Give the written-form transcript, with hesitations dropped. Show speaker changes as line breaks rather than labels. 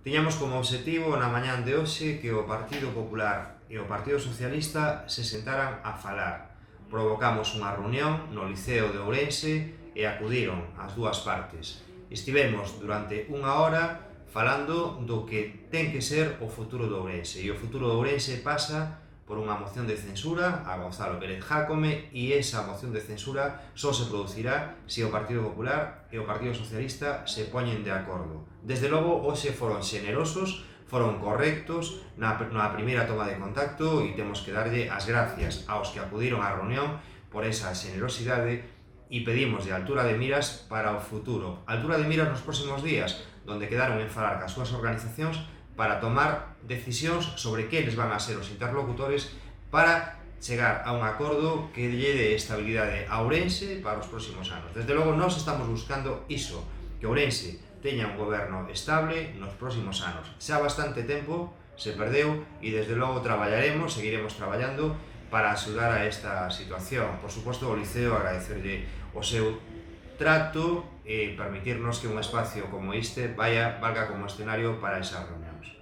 Tiñamos como obxectivo na mañán de hoxe que o Partido Popular e o Partido Socialista se sentaran a falar. Provocamos unha reunión no Liceo de Ourense e acudiron as dúas partes. Estivemos durante unha hora falando do que ten que ser o futuro de Ourense. E o futuro de Ourense pasa por unha moción de censura a Gonzalo Pérez Jácome, e esa moción de censura só se producirá se o Partido Popular e o Partido Socialista se poñen de acordo. Desde logo, hoxe foron xenerosos, foron correctos na primeira toma de contacto, e temos que darlle as gracias aos que acudiron á reunión por esa xenerosidade, e pedimos de altura de miras para o futuro. Altura de miras nos próximos días, donde quedaron en falar cas súas organizacións para tomar decisións sobre queles van a ser os interlocutores para chegar a un acordo que lle dé estabilidade a Ourense para os próximos anos. Desde logo, nós estamos buscando iso, que Ourense teña un goberno estable nos próximos anos. Xa bastante tempo se perdeu e desde logo traballaremos, seguiremos traballando para axudar a esta situación. Por suposto, o Liceo agradecerlle o seu trato e permitirnos que un espacio como este valga como escenario para esas reunións.